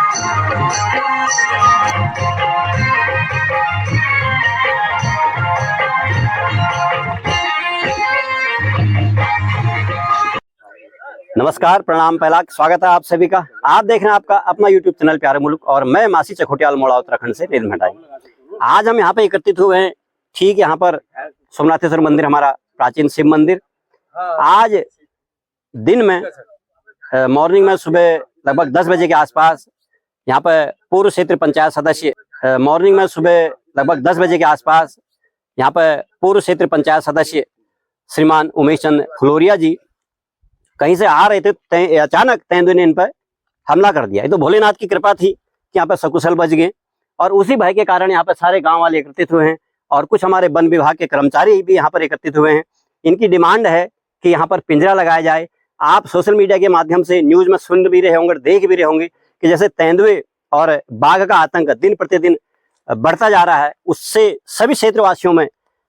नमस्कार, प्रणाम, पहला स्वागत है आप सभी का। आप देख रहे हैं आपका अपना यूट्यूब चैनल प्यारे मुल्क और मैं मासी चकोटिया अल्मोड़ा उत्तराखंड से नितिन भंडारी। आज हम यहाँ पे एकत्रित हुए हैं, ठीक यहाँ पर सोमनाथेश्वर मंदिर, हमारा प्राचीन शिव मंदिर। आज दिन में मॉर्निंग में सुबह लगभग 10 बजे के आसपास यहाँ पे पूर्व क्षेत्र पंचायत सदस्य मॉर्निंग में सुबह लगभग 10 बजे के आसपास यहाँ पे पूर्व क्षेत्र पंचायत सदस्य श्रीमान उमेश चंद फुलोरिया जी कहीं से आ रहे थे, अचानक तेंदुए ने इन पर हमला कर दिया। ये तो भोलेनाथ की कृपा थी कि यहाँ पे सकुशल बच गए और उसी भय के कारण यहाँ पे सारे गांव वाले एकत्रित हुए हैं और कुछ हमारे वन विभाग के कर्मचारी भी यहाँ पर एकत्रित हुए हैं। इनकी डिमांड है कि यहाँ पर पिंजरा लगाया जाए। आप सोशल मीडिया के माध्यम से न्यूज में सुन भी रहे होंगे, देख भी रहे होंगे कि जैसे तेंदुए और बाघ का आतंक दिन प्रतिदिन बढ़ता जा रहा है, उससे सभी क्षेत्रवासियों में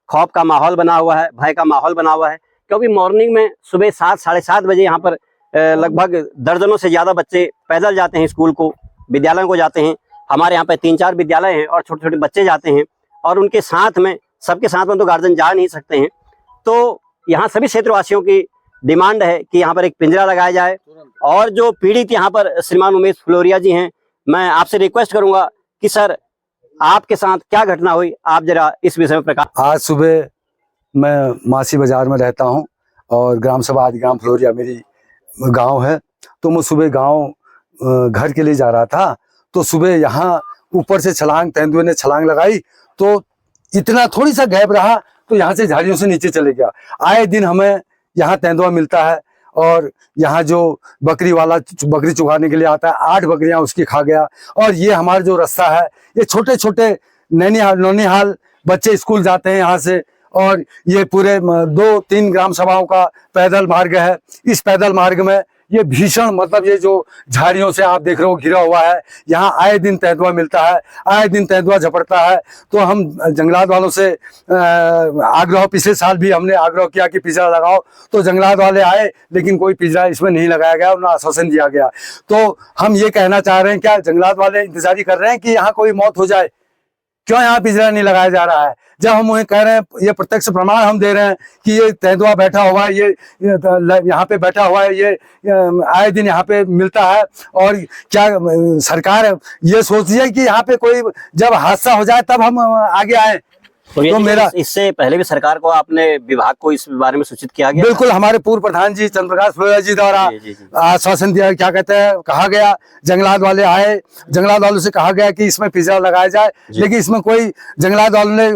खौफ का माहौल बना हुआ है, भय का माहौल बना हुआ है। क्योंकि मॉर्निंग में सुबह 7 साढ़े 7 बजे यहाँ पर लगभग दर्जनों से ज़्यादा बच्चे पैदल जाते हैं, स्कूल को, विद्यालयों को जाते हैं। हमारे यहाँ पे 3-4 विद्यालय हैं और छोटे छोटे बच्चे जाते हैं और उनके साथ में, सबके साथ में तो गार्जियन जा नहीं सकते हैं। तो यहाँ सभी क्षेत्रवासियों की डिमांड है कि यहाँ पर एक पिंजरा लगाया जाए। और जो पीड़ित यहाँ पर श्रीमान उमेश फुलोरिया जी हैं, मैं आपसे रिक्वेस्ट करूँगा कि सर आपके साथ क्या घटना हुई, आप जरा इस विषय में प्रकाश। आज सुबह मैं मासी बाजार में रहता हूं और ग्राम सभा आदिग्राम फुलोरिया मेरी गांव है। तो मैं सुबह गांव घर के लिए जा रहा था, तो सुबह यहाँ ऊपर से छलांग, तेंदुए ने छलांग लगाई तो इतना थोड़ी सा गैप रहा तो यहाँ से झाड़ियों से नीचे चले गया। आए दिन हमें यहाँ तेंदुआ मिलता है और यहाँ जो बकरी वाला बकरी चुगाने के लिए आता है, 8 बकरियां उसकी खा गया। और ये हमारा जो रास्ता है, ये छोटे छोटे नौनिहाल बच्चे स्कूल जाते हैं यहाँ से, और ये पूरे 2-3 ग्राम सभाओं का पैदल मार्ग है। इस पैदल मार्ग में ये भीषण, मतलब ये जो झाड़ियों से आप देख रहे हो घिरा हुआ है, यहाँ आए दिन तेंदुआ मिलता है, आए दिन तेंदुआ झपटता है। तो हम जंगलात वालों से आग्रह, पिछले साल भी हमने आग्रह किया कि पिंजरा लगाओ, तो जंगलात वाले आए लेकिन कोई पिंजरा इसमें नहीं लगाया गया और ना आश्वासन दिया गया। तो हम ये कहना चाह रहे हैं, क्या जंगलात वाले इंतजारी कर रहे हैं कि यहाँ कोई मौत हो जाए? क्यों यहाँ पिंजरा नहीं लगाया जा रहा है? जब हम उन्हें कह रहे हैं, ये प्रत्यक्ष प्रमाण हम दे रहे हैं कि ये तेंदुआ बैठा हुआ है, ये यहाँ पे बैठा हुआ है, ये आए दिन यहाँ पे मिलता है। और क्या सरकार ये सोचती है कि यहाँ पे कोई जब हादसा हो जाए तब हम आगे आए? तो मेरा इससे पहले भी सरकार को, आपने विभाग को इस बारे में सूचित किया गया? बिल्कुल, हमारे पूर्व प्रधान जी चंद्र प्रकाश फुलोरिया जी द्वारा आश्वासन दिया, क्या कहते हैं, कहा गया, जंगलात वाले आए, जंगलात वालों से कहा गया कि इसमें पिंजरा लगाया जाए, लेकिन इसमें कोई जंगलात वालों ने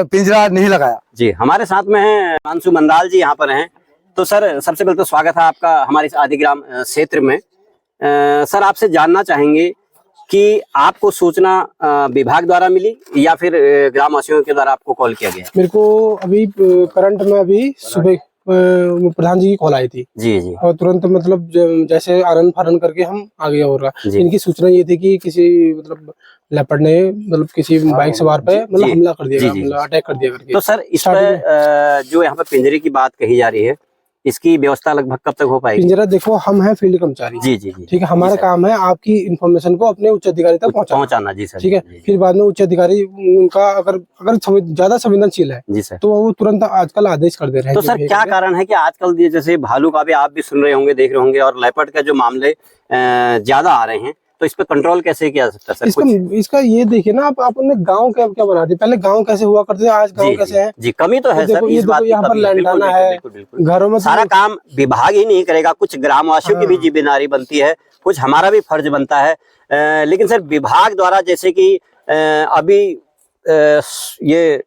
पिंजरा नहीं लगाया। जी, हमारे साथ में है अंशु मंदाल जी, यहाँ पर हैं। तो सर, सबसे पहले तो स्वागत है आपका हमारे इस आदिग्राम क्षेत्र में। सर, आपसे जानना चाहेंगे कि आपको सूचना विभाग द्वारा मिली या फिर ग्रामवासियों के द्वारा आपको कॉल किया गया? मेरे को अभी करंट में अभी सुबह प्रधान जी की कॉल आई थी। जी जी। और तुरंत मतलब जैसे आनन फारन करके हम आ गया। और इनकी सूचना ये थी कि किसी मतलब लेपर्ड ने मतलब किसी बाइक सवार पे मतलब हमला कर दिया, मतलब अटैक कर दिया करके। तो सर, इस पर जो यहाँ पे पिंजरे की बात कही जा रही है, इसकी व्यवस्था लगभग कब तक हो पाएगी? पिंजरा देखो, हम हैं फील्ड कर्मचारी। जी जी जी, ठीक है। हमारा काम है आपकी इन्फॉर्मेशन को अपने उच्च अधिकारी तक पहुंचाना। जी सर। ठीक है। फिर बाद में उच्च अधिकारी उनका अगर ज्यादा संवेदनशील है जी सर, तो वो तुरंत आजकल आदेश कर दे रहे हैं। तो सर, क्या कारण है कि आजकल जैसे भालू का भी आप भी सुन रहे होंगे, देख रहे होंगे, और लेपर्ड का जो मामले ज्यादा आ रहे हैं, तो इस पे कंट्रोल कैसे किया जा सकता है सर? इसका ये देखिए ना, आपने गांव क्या बना दिया। पहले गांव कैसे हुआ करते थे, आज गांव कैसे है? जी, कमी तो है सर, इस बात की। यहाँ पर लैंडाना है, घरों में सारा काम विभाग ही नहीं करेगा, कुछ ग्रामवासियों की भी जिम्मेदारी बनती है, कुछ हमारा भी फर्ज बनता है। लेकिन सर, विभाग द्वारा जैसे कि अभी ये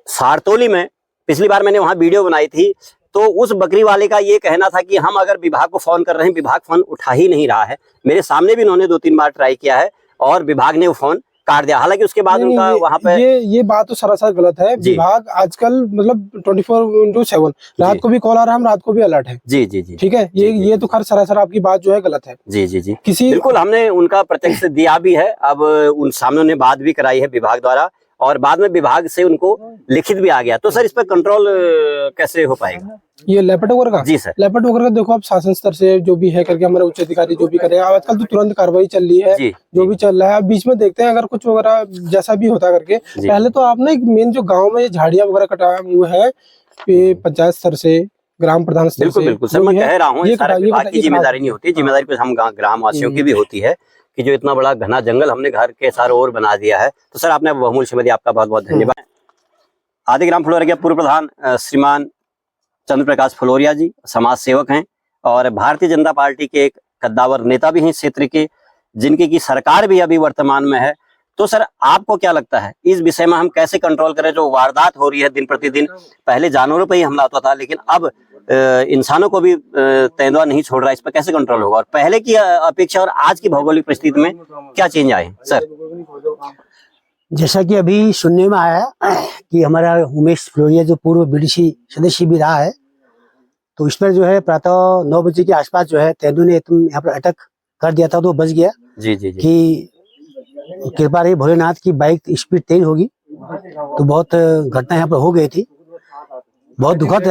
सारतोली में पिछली बार मैंने वहां वीडियो बनाई थी, तो उस बकरी वाले का ये कहना था कि हम अगर विभाग को फोन कर रहे हैं, विभाग फोन उठा ही नहीं रहा है। मेरे सामने भी उन्होंने 2-3 बार ट्राई किया है और विभाग ने वो फोन काट दिया। हालांकि उसके बाद उनका वहाँ पे ये बात तो सरासर गलत है। विभाग आजकल मतलब 24/7 रात को भी कॉल आ रहा है, हम रात को भी अलर्ट है। जी जी जी, ठीक है। ये तो खैर सरासर आपकी बात जो है गलत है। जी जी जी, बिल्कुल। हमने उनका प्रत्यक्ष दिया भी है, अब उन सामने ने बात भी कराई है विभाग द्वारा, और बाद में विभाग से उनको लिखित भी आ गया, तो सर इस पर कंट्रोल कैसे हो पाएगा? ये लेपर्ड वगैरह का? जी सर। लेपर्ड वगैरह का देखो आप शासन स्तर से जो भी है करके हमारे उच्च अधिकारी जो भी करेगा, आजकल तो तुरंत कार्रवाई चल रही है जी, जो भी चल रहा है। अब बीच में देखते हैं अगर कुछ वगैरह जैसा भी होता करके। पहले तो आप ना एक मेन जो गाँव में झाड़ियाँ वगैरह कटा हुआ है पंचायत स्तर से, ग्राम प्रधान स्तर से, बिल्कुल सर, मैं कह रहा हूँ सारा विभाग की जिम्मेदारी नहीं होती, जिम्मेदारी पे हम ग्राम वासियों की भी होती है कि जो इतना बड़ा घना जंगल हमने घर के चारों ओर बना दिया है। तो सर आपने बहुमूल्य समय दिया, आपका बहुत बहुत धन्यवाद। आदि ग्राम फ्लोरिया के पूर्व प्रधान श्रीमान चंद्र प्रकाश फ्लोरिया जी समाज सेवक हैं और भारतीय जनता पार्टी के एक कद्दावर नेता भी हैं इस क्षेत्र के, जिनकी की सरकार भी अभी वर्तमान में है। तो सर आपको क्या लगता है इस विषय में हम कैसे कंट्रोल करें? जो वारदात हो रही है दिन प्रतिदिन, पहले जानवरों पर ही हमला होता था लेकिन अब इंसानों को भी तेंदुआ नहीं छोड़ रहा है, इस पर कैसे कंट्रोल होगा? और पहले की अपेक्षा और आज की भौगोलिक परिस्थिति में क्या चेंज आए सर? जैसा कि अभी सुनने में आया कि हमारा उमेश फ्लोरिया जो पूर्व बीडीसी सदस्य भी रहा है, तो इस पर जो है प्रातः 9 बजे के आसपास जो है तेंदुआ ने यहाँ पर अटैक कर दिया था, तो बच गया। जी जी जी। कि कृपा रही भोलेनाथ की बाइक स्पीड तेज होगी तो बहुत घटना यहाँ पर हो गई थी। बहुत दुखद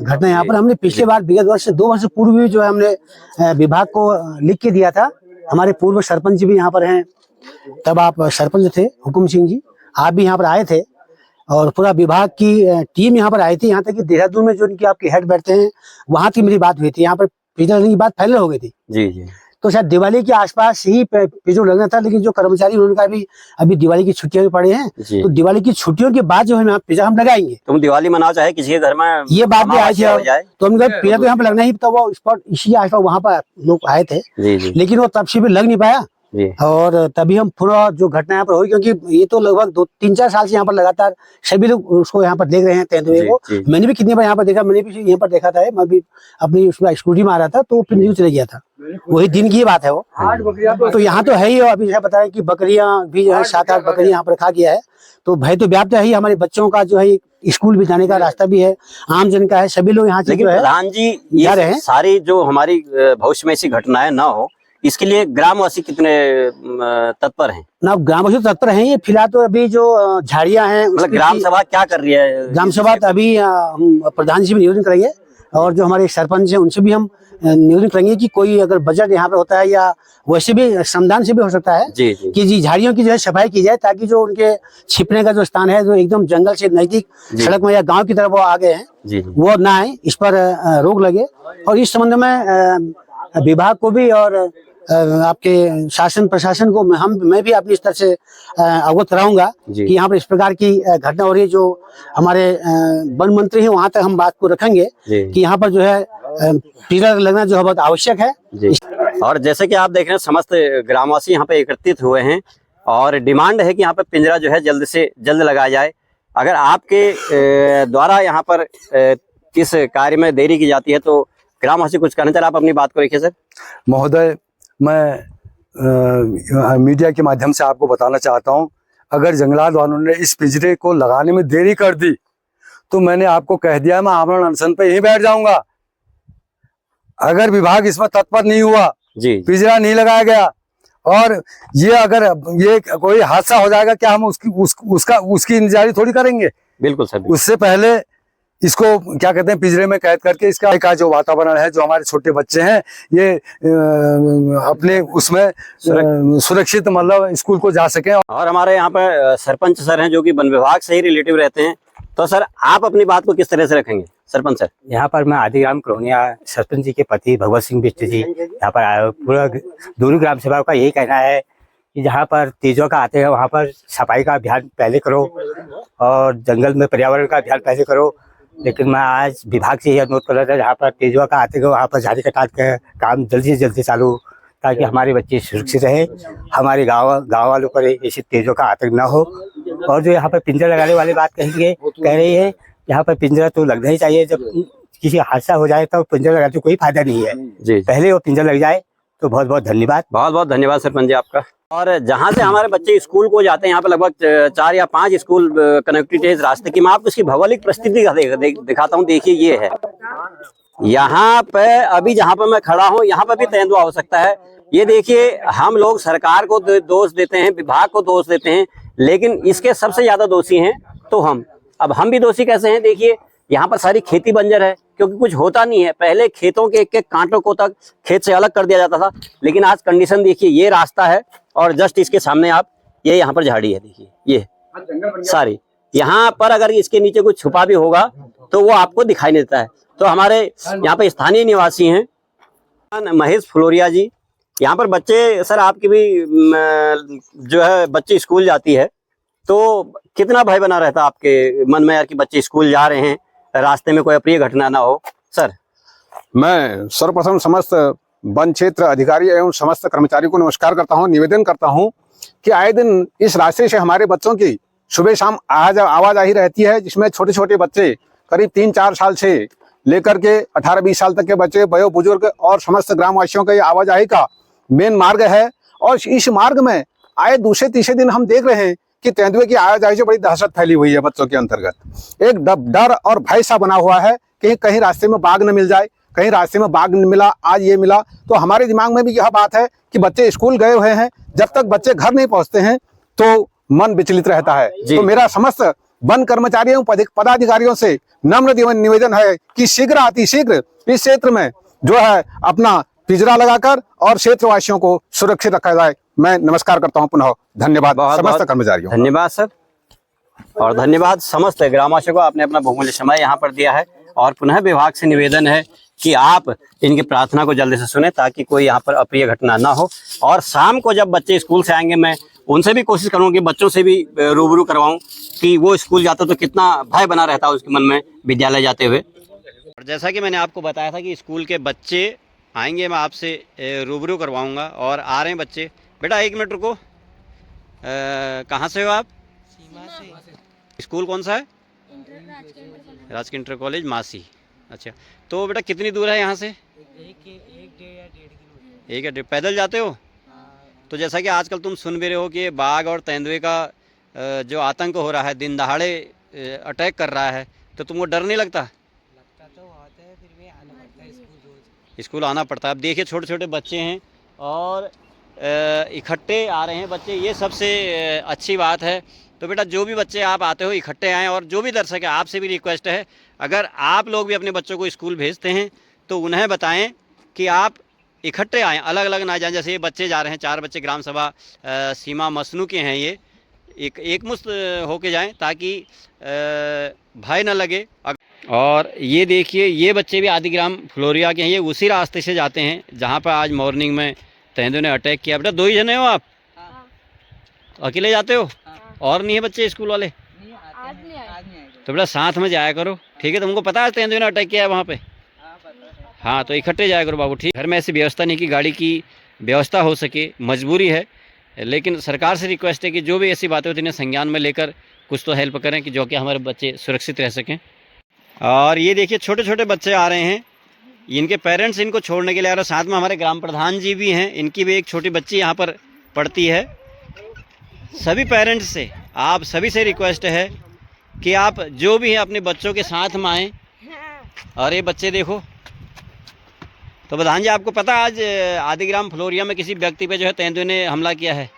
घटना यहाँ पर। हमने पिछले बार विगत वर्ष 2 वर्ष पूर्व भी जो है हमने विभाग को लिख के दिया था। हमारे पूर्व सरपंच भी यहाँ पर हैं, तब आप सरपंच थे हुकुम सिंह जी, आप भी यहाँ पर आए थे और पूरा विभाग की टीम यहाँ पर आई थी। यहाँ तक कि देहरादून में जो इनके आपके हेड बैठते हैं वहाँ की मेरी बात हुई थी। यहाँ पर पिछले की बात फाइनल हो गई थी। जी जी। तो शायद दिवाली के आसपास ही पिजो लगना था, लेकिन जो कर्मचारी उनका भी अभी दिवाली की छुट्टियां भी पड़ी हैं, तो दिवाली की छुट्टियों के बाद जो है पिज्जा हम लगाएंगे। तुम दिवाली मनाओ चाहे किसी के घर में, ये बात भी आई थी, तो हम पिज्जा तो यहाँ पर लगना ही, तो वो स्पॉट इसी आसपास वहाँ पर लोग आए थे। जी जी। लेकिन वो तब से भी लग नहीं पाया और तभी हम पूरा जो घटना यहाँ पर हुई, क्योंकि ये तो लगभग 2-3-4 साल से यहाँ पर लगातार सभी लोग उसको यहाँ पर देख रहे हैं तेंदुए को। मैंने भी कितनी बार यहाँ पर देखा, मैंने भी यहाँ पर देखा था। मैं भी अपनी उसमें स्कूटी में आ रहा था तो फिर न्यूज चले गया था, वही दिन की बात है वो। तो यहाँ तो है ही, अभी जैसा बता रहे कि बकरियां भी जो है 7-8 बकरियां यहाँ पर खा गया है, तो भय तो व्याप्त है ही। हमारे बच्चों का जो है स्कूल भी जाने का रास्ता भी है, आम जन का है, सभी लोग यहाँ से जो है। प्रधान जी ये सारी जो हमारी भविष्य में ऐसी घटनाएं न हो, इसके लिए ग्रामवासी कितने तत्पर हैं? ना ग्रामवासी तत्पर हैं। ये फिलहाल तो अभी जो झाड़ियां हैं, मतलब ग्राम सभा क्या कर रही है? ग्राम सभा तो अभी हम प्रधान जी भी निवेदन करेंगे और जो हमारे सरपंच हैं उनसे भी हम निवेदन करेंगे कि कोई अगर बजट यहाँ पे होता है या वैसे भी श्रमदान से भी हो सकता है जी जी। कि जी झाड़ियों की जो है सफाई की जाए, ताकि जो उनके छिपने का जो स्थान है जो एकदम जंगल से नजदीक सड़क में या गांव की तरफ वो आ गए हैं वो ना आए, इस पर रोक लगे। और इस संबंध में विभाग को भी और आपके शासन प्रशासन को मैं भी अपनी स्तर से अवगत कराऊंगा कि यहाँ पर इस प्रकार की घटना हो रही है। जो हमारे वन मंत्री हैं वहां तक हम बात को रखेंगे कि यहाँ पर जो है पिलर लगना जो है बहुत आवश्यक है। और जैसे कि आप देख रहे हैं समस्त ग्रामवासी यहाँ पे एकत्रित हुए हैं और डिमांड है कि यहाँ पे पिंजरा जो है जल्द से जल्द लगाया जाए। अगर आपके द्वारा यहाँ पर इस कार्य में देरी की जाती है तो ग्रामवासी कुछ कहना चाह रहे, आप अपनी बात को रखिए। सर महोदय, मैं मीडिया के माध्यम से आपको बताना चाहता हूं, अगर जंगलात वालों ने इस पिंजरे को लगाने में देरी कर दी तो मैंने आपको कह दिया मैं आमरण अनशन पे यहीं बैठ जाऊंगा। अगर विभाग इसमें तत्पर नहीं हुआ, पिंजरा नहीं लगाया गया और ये अगर ये कोई हादसा हो जाएगा, क्या हम उसकी इंतजारी थोड़ी करेंगे? बिल्कुल सर। उससे पहले इसको क्या कहते हैं पिंजरे में कैद करके इसका जो वातावरण है, जो हमारे छोटे बच्चे हैं ये अपने उसमें सुरक्षित मतलब स्कूल को जा सकें। और हमारे यहाँ पर सरपंच सर हैं जो कि वन विभाग से ही रिलेटिव रहते हैं, तो सर आप अपनी बात को किस तरह से रखेंगे? सरपंच सर, यहाँ पर मैं आदिग्राम कलोनिया सरपंच जी के पति भगवत सिंह बिष्ट जी यहाँ पर आए। पूरा दोनों ग्राम सभा का यही कहना है कि जहाँ पर तेजों का आते हैं वहाँ पर सफाई का अभियान पहले करो और जंगल में पर्यावरण का अभियान पहले करो। लेकिन मैं आज विभाग से यह अनुरोध कर रहा था जहाँ पर तेजों का आते हैं वहाँ पर झाड़ी कटात का काम जल्दी से जल्दी चालू, ताकि हमारे बच्चे सुरक्षित रहे, हमारे गाँव वालों पर ऐसे तेजों का आतंक न हो। और जो यहाँ पर पिंजरा लगाने वाली बात कह रही है, यहाँ पर पिंजरा तो लगना ही चाहिए। जब किसी हादसा हो जाए तो पिंजरा लगाने से कोई फायदा नहीं है जी। पहले वो पिंजरा लग जाए। तो बहुत बहुत धन्यवाद। बहुत बहुत धन्यवाद सरपंच जी आपका। और जहाँ से हमारे बच्चे स्कूल को जाते हैं यहाँ पे लगभग 4 या 5 स्कूल कनेक्टिविटी है इस रास्ते की। मैं आपको इसकी भौगोलिक परिस्थिति का दिखाता हूँ। देखिए ये है, यहाँ पे अभी जहाँ पे मैं खड़ा हूँ यहाँ पे भी तेंदुआ हो सकता है। ये देखिए, हम लोग सरकार को दोष देते हैं, विभाग को दोष देते हैं, लेकिन इसके सबसे ज्यादा दोषी हैं तो हम। अब हम भी दोषी कैसे हैं? देखिए यहाँ पर सारी खेती बंजर है क्योंकि कुछ होता नहीं है। पहले खेतों के एक एक कांटों को तक खेत से अलग कर दिया जाता था, लेकिन आज कंडीशन देखिए, ये रास्ता है और जस्ट इसके सामने आप ये यहाँ पर झाड़ी है, देखिए ये सारी। यहाँ पर अगर इसके नीचे कुछ छुपा भी होगा तो वो आपको दिखाई नहीं देता है। तो हमारे यहाँ पे स्थानीय निवासी हैं महेश फ्लोरिया जी। यहाँ पर बच्चे, सर आपकी भी जो है बच्ची स्कूल जाती है, तो कितना भय बना रहता आपके मन में यार कि बच्चे स्कूल जा रहे हैं, रास्ते में कोई अप्रिय घटना ना हो? सर मैं सर्वप्रथम समस्त वन क्षेत्र अधिकारी एवं समस्त कर्मचारियों को नमस्कार करता हूं, निवेदन करता हूं कि आए दिन इस रास्ते से हमारे बच्चों की सुबह शाम आवाजाही रहती है, जिसमें छोटे छोटे बच्चे करीब 3-4 साल से लेकर के 18-20 साल तक के बच्चे, वयो बुजुर्ग और समस्त ग्रामवासियों का ये आवाजाही का मेन मार्ग है। और इस मार्ग में आए दूसरे तीसरे दिन हम देख रहे हैं कि तेंदुए की आवाजाही से बड़ी दहशत फैली हुई है बच्चों के अंतर्गत। एक डर और भय सा बना हुआ है कि कहीं रास्ते में बाघ न मिल जाए, कहीं रास्ते में बाघ न मिला, आज ये मिला। तो हमारे दिमाग में भी यह बात है कि बच्चे स्कूल गए हुए हैं, जब तक बच्चे घर नहीं पहुंचते हैं तो मन विचलित रहता है। तो मेरा समस्त वन कर्मचारियों पदाधिकारियों से नम्र निवेदन है कि शीघ्र अतिशीघ्र इस क्षेत्र में जो है अपना पिंजरा लगाकर और क्षेत्रवासियों को सुरक्षित रखा जाए। मैं नमस्कार करता हूं पुनः। धन्यवाद समस्त कर्मचारियों। धन्यवाद सर, और धन्यवाद समस्त ग्रामवासियों को, आपने अपना बहुमूल्य समय यहाँ पर दिया है। और पुनः विभाग से निवेदन है कि आप इनकी प्रार्थना को जल्दी से सुने ताकि कोई यहाँ पर अप्रिय घटना ना हो। और शाम को जब बच्चे स्कूल से आएंगे, मैं उनसे भी कोशिश करूँगा कि बच्चों से भी रूबरू करवाऊँ कि वो स्कूल जाता तो कितना भय बना रहता है उसके मन में विद्यालय जाते हुए। और जैसा कि मैंने आपको बताया था कि स्कूल के बच्चे आएंगे, मैं आपसे रूबरू करवाऊँगा। और आ रहे हैं बच्चे। बेटा 1 मिनट रुको, कहाँ से हो आप? सीमा से। स्कूल कौन सा है? राजकीय इंटर कॉलेज मासी। अच्छा, तो बेटा कितनी दूर है यहाँ से? 1 या 1.5 पैदल जाते हो? तो जैसा कि आजकल तुम सुन भी रहे हो कि बाघ और तेंदुए का जो आतंक हो रहा है, दिन दहाड़े अटैक कर रहा है, तो तुमको डर नहीं लगता? लगता तो होता है, फिर भी आना पड़ता है स्कूल आना पड़ता है। अब देखिए छोटे छोटे बच्चे हैं और इकट्ठे आ रहे हैं बच्चे, ये सबसे अच्छी बात है। तो बेटा जो भी बच्चे आप आते हो इकट्ठे आएँ। और जो भी दर्शक है, आपसे भी रिक्वेस्ट है, अगर आप लोग भी अपने बच्चों को स्कूल भेजते हैं तो उन्हें बताएं कि आप इकट्ठे आएँ, अलग अलग ना जाएं। जैसे ये बच्चे जा रहे हैं, 4 बच्चे ग्राम सभा सीमा मसनू के हैं, ये एकमुश्त होके जाएं ताकि भय न लगे। और ये देखिए, ये बच्चे भी आदिग्राम फ्लोरिया के हैं, ये उसी रास्ते से जाते हैं जहाँ पर आज मॉर्निंग में तेंदुए ने अटैक किया। बेटा 2 ही जने हो आप? हाँ। अकेले जाते हो? हाँ। और नहीं है बच्चे स्कूल वाले? आज नहीं आए। तो बेटा साथ में जाया करो, ठीक है? तुमको पता है तेंदुए ने अटैक किया है वहाँ पे? हाँ, तो इकट्ठे जाया करो बाबू, ठीक? घर में ऐसी व्यवस्था नहीं कि गाड़ी की व्यवस्था हो सके, मजबूरी है। लेकिन सरकार से रिक्वेस्ट है कि जो भी ऐसी बातें होती हैं संज्ञान में लेकर कुछ तो हेल्प करें कि जो कि हमारे बच्चे सुरक्षित रह सकें। और ये देखिए छोटे छोटे बच्चे आ रहे हैं, इनके पेरेंट्स इनको छोड़ने के लिए आ रहे हैं। साथ में हमारे ग्राम प्रधान जी भी हैं, इनकी भी एक छोटी बच्ची यहाँ पर पढ़ती है। सभी पेरेंट्स से, आप सभी से रिक्वेस्ट है कि आप जो भी हैं अपने बच्चों के साथ में आएँ। और ये बच्चे देखो। तो प्रधान जी, आपको पता आज आदिग्राम फ्लोरिया में किसी व्यक्ति पे जो है तेंदुए ने हमला किया है?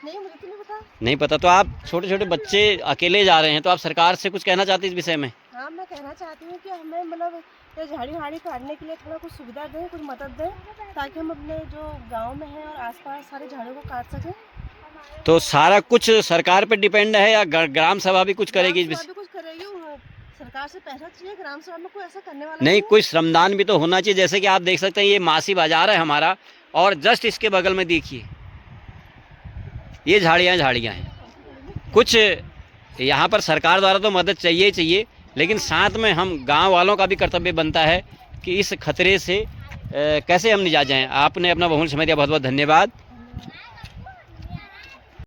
नहीं, मुझे तो नहीं पता। नहीं पता? तो आप छोटे छोटे बच्चे अकेले जा रहे हैं, तो आप सरकार से कुछ कहना चाहते हैं इस विषय में? हाँ, मैं कहना चाहती हूँ कि हमें मतलब ये झाड़ी वाड़ी काटने के लिए थोड़ा कुछ सुविधा दें, कुछ मदद दें, ताकि हम अपने जो गांव में है और आसपास सारे झाड़ियों को काट सकें। तो सारा कुछ सरकार पे डिपेंड है या ग्राम सभा भी कुछ करेगी इस विषय? कुछ करेगी, सरकार से पैसा चाहिए, ग्राम सभा में कोई ऐसा करने वाला नहीं, कोई श्रमदान भी तो होना चाहिए। जैसे कि आप देख सकते हैं, ये मासी बाजार है हमारा, और जस्ट इसके बगल में देखिए ये झाड़ियाँ हैं। कुछ यहाँ पर सरकार द्वारा तो मदद चाहिए ही चाहिए, लेकिन साथ में हम गांव वालों का भी कर्तव्य बनता है कि इस खतरे से कैसे हम निजात जाएं। आपने अपना बहुमूल्य समय दिया, बहुत बहुत धन्यवाद।